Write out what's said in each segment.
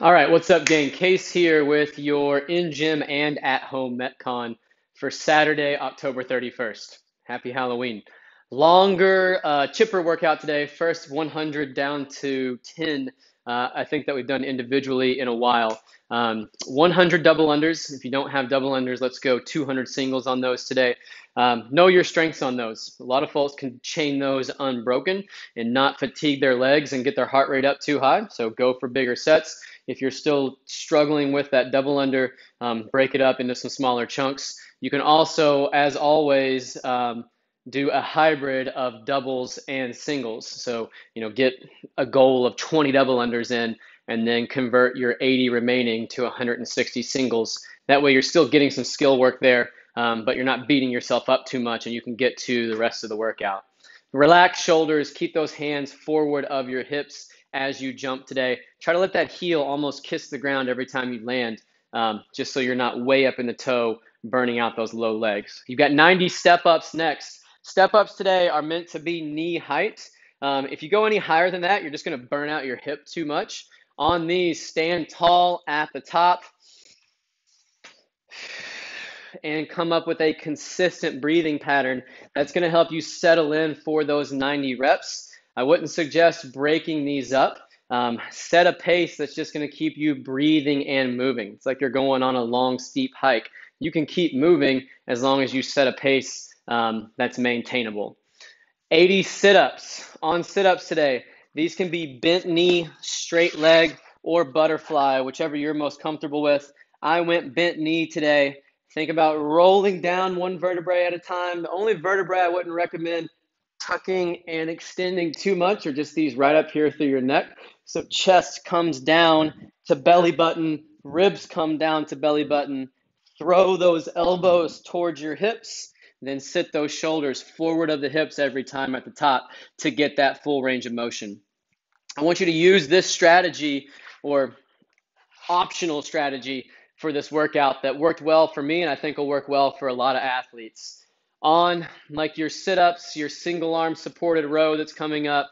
All right, what's up, gang? Case here with your in-gym and at-home Metcon for Saturday, October 31st. Happy Halloween. Longer, chipper workout today. First 100 down to 10. I think that we've done individually in a while. 100 double unders. If you don't have double unders, let's go 200 singles on those today. Know your strengths on those. A lot of folks can chain those unbroken and not fatigue their legs and get their heart rate up too high. So go for bigger sets. If you're still struggling with that double under, break it up into some smaller chunks. You can also, as always, do a hybrid of doubles and singles. So, get a goal of 20 double unders in and then convert your 80 remaining to 160 singles. That way you're still getting some skill work there, but you're not beating yourself up too much and you can get to the rest of the workout. Relax shoulders, keep those hands forward of your hips as you jump today. Try to let that heel almost kiss the ground every time you land, just so you're not way up in the toe, burning out those low legs. You've got 90 step-ups next. Step-ups today are meant to be knee height. If you go any higher than that, you're just going to burn out your hip too much. On these, stand tall at the top and come up with a consistent breathing pattern that's going to help you settle in for those 90 reps. I wouldn't suggest breaking these up. Set a pace that's just going to keep you breathing and moving. It's like you're going on a long, steep hike. You can keep moving as long as you set a pace that's maintainable. 80 sit-ups. On sit-ups today, these can be bent knee, straight leg, or butterfly, whichever you're most comfortable with. I went bent knee today. Think about rolling down one vertebrae at a time. The only vertebrae I wouldn't recommend tucking and extending too much are just these right up here through your neck. So chest comes down to belly button, ribs come down to belly button. Throw those elbows towards your hips, then sit those shoulders forward of the hips every time at the top to get that full range of motion. I want you to use this strategy or optional strategy for this workout that worked well for me and I think will work well for a lot of athletes. On like your sit-ups, your single arm supported row that's coming up,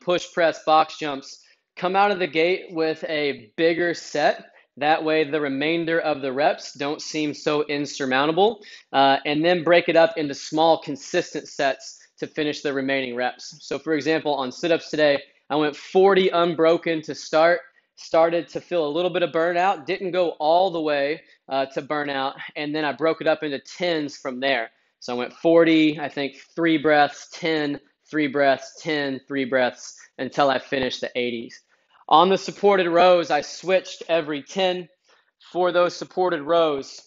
push press, box jumps, come out of the gate with a bigger set. That way the remainder of the reps don't seem so insurmountable, and then break it up into small consistent sets to finish the remaining reps. So for example, on sit-ups today, I went 40 unbroken to start. Started to feel a little bit of burnout, didn't go all the way to burnout, and then I broke it up into 10s from there. So I went 40, I think 3 breaths, 10, 3 breaths, 10, 3 breaths until I finished the 80s. On the supported rows, I switched every 10. For those supported rows,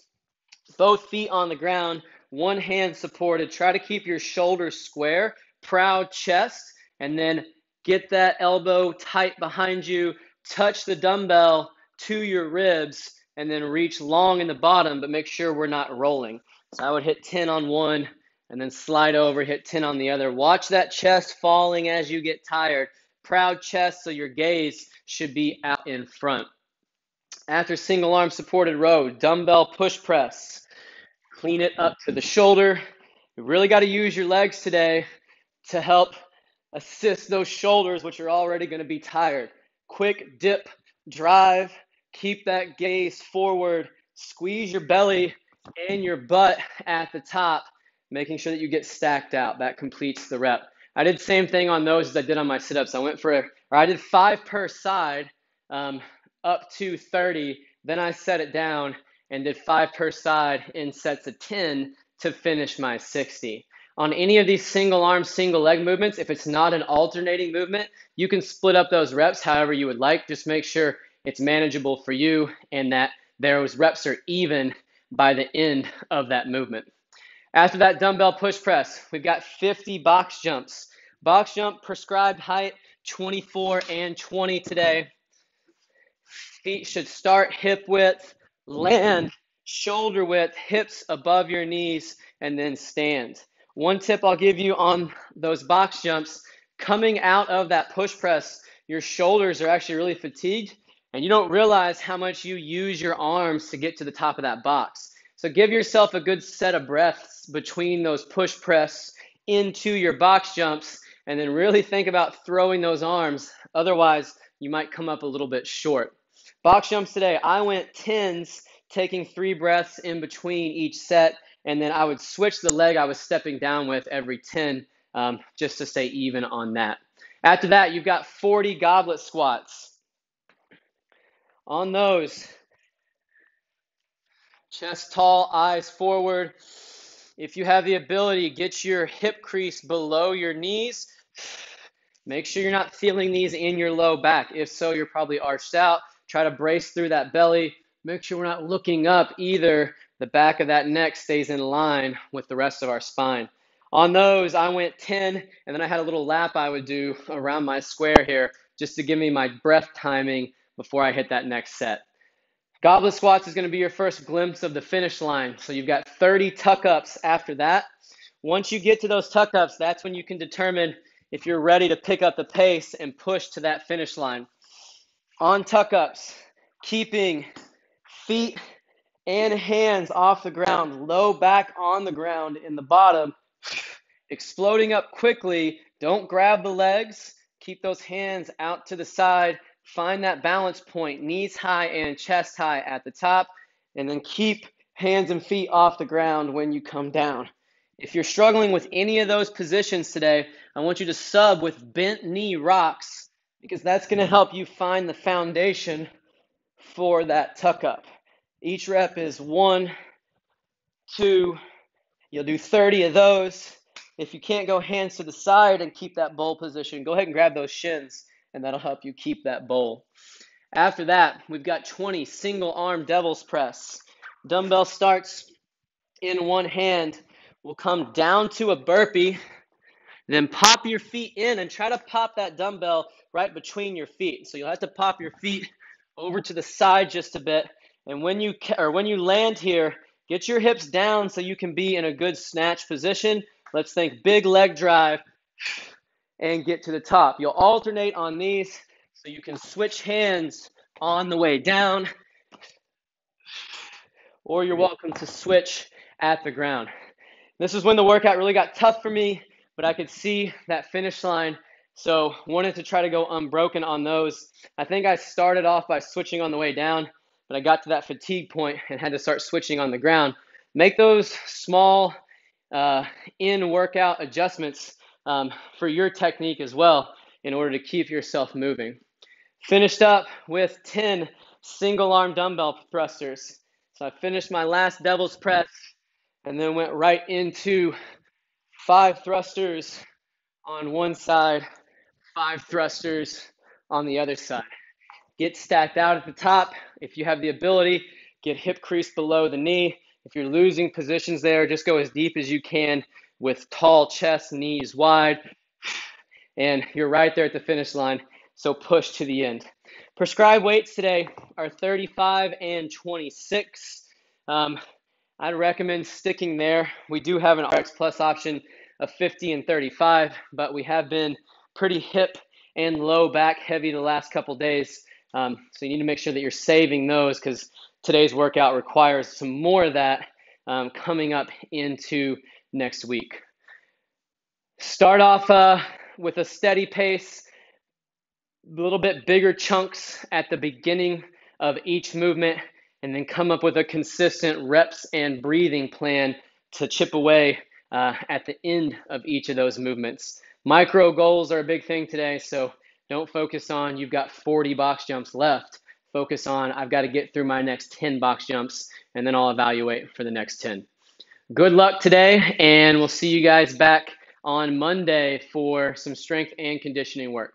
both feet on the ground, one hand supported. Try to keep your shoulders square, proud chest, and then get that elbow tight behind you. Touch the dumbbell to your ribs and then reach long in the bottom, but make sure we're not rolling. So I would hit 10 on one and then slide over, hit 10 on the other. Watch that chest falling as you get tired. Proud chest, so your gaze should be out in front. After single arm supported row, dumbbell push press. Clean it up to the shoulder. You really got to use your legs today to help assist those shoulders, which are already going to be tired. Quick dip, drive, keep that gaze forward, squeeze your belly and your butt at the top, making sure that you get stacked out. That completes the rep. I did the same thing on those as I did on my sit-ups. I did 5 per side, up to 30. Then I set it down and did 5 per side in sets of 10 to finish my 60. On any of these single arm, single leg movements, if it's not an alternating movement, you can split up those reps however you would like. Just make sure it's manageable for you and that those reps are even by the end of that movement. After that dumbbell push press, we've got 50 box jumps. Box jump prescribed height, 24 and 20 today. Feet should start hip width, land shoulder width, hips above your knees, and then stand. One tip I'll give you on those box jumps, coming out of that push press, your shoulders are actually really fatigued, and you don't realize how much you use your arms to get to the top of that box. So give yourself a good set of breaths between those push press into your box jumps, and then really think about throwing those arms. Otherwise, you might come up a little bit short. Box jumps today, I went 10s, taking 3 breaths in between each set, and then I would switch the leg I was stepping down with every 10, just to stay even on that. After that, you've got 40 goblet squats. On those, chest tall, eyes forward. If you have the ability, get your hip crease below your knees. Make sure you're not feeling these in your low back. If so, you're probably arched out. Try to brace through that belly. Make sure we're not looking up either. The back of that neck stays in line with the rest of our spine. On those, I went 10, and then I had a little lap I would do around my square here just to give me my breath timing before I hit that next set. Goblet squats is going to be your first glimpse of the finish line. So you've got 30 tuck-ups after that. Once you get to those tuck-ups, that's when you can determine if you're ready to pick up the pace and push to that finish line. On tuck-ups, keeping feet and hands off the ground, low back on the ground in the bottom, exploding up quickly. Don't grab the legs. Keep those hands out to the side. Find that balance point, knees high and chest high at the top, and then keep hands and feet off the ground when you come down. If you're struggling with any of those positions today, I want you to sub with bent knee rocks because that's going to help you find the foundation for that tuck up. Each rep is 1, 2, you'll do 30 of those. If you can't go hands to the side and keep that bowl position, go ahead and grab those shins, and that'll help you keep that bowl. After that, we've got 20 single arm devil's press. Dumbbell starts in one hand. We'll come down to a burpee, then pop your feet in and try to pop that dumbbell right between your feet. So you'll have to pop your feet over to the side just a bit. And when you land here, get your hips down so you can be in a good snatch position. Let's think big leg drive and get to the top. You'll alternate on these so you can switch hands on the way down, or you're welcome to switch at the ground. This is when the workout really got tough for me, but I could see that finish line, so wanted to try to go unbroken on those. I think I started off by switching on the way down, but I got to that fatigue point and had to start switching on the ground. Make those small in-workout adjustments for your technique as well in order to keep yourself moving. Finished up with 10 single arm dumbbell thrusters. So I finished my last devil's press and then went right into 5 thrusters on one side, 5 thrusters on the other side. Get stacked out at the top. If you have the ability, get hip crease below the knee. If you're losing positions there, just go as deep as you can with tall chest, knees wide, and you're right there at the finish line, so push to the end. Prescribed weights today are 35 and 26. I'd recommend sticking there. We do have an RX Plus option of 50 and 35, but we have been pretty hip and low back heavy the last couple days. So you need to make sure that you're saving those because today's workout requires some more of that coming up into next week. Start off with a steady pace, a little bit bigger chunks at the beginning of each movement, and then come up with a consistent reps and breathing plan to chip away at the end of each of those movements. Micro goals are a big thing today, so don't focus on you've got 40 box jumps left. Focus on I've got to get through my next 10 box jumps, and then I'll evaluate for the next 10. Good luck today, and we'll see you guys back on Monday for some strength and conditioning work.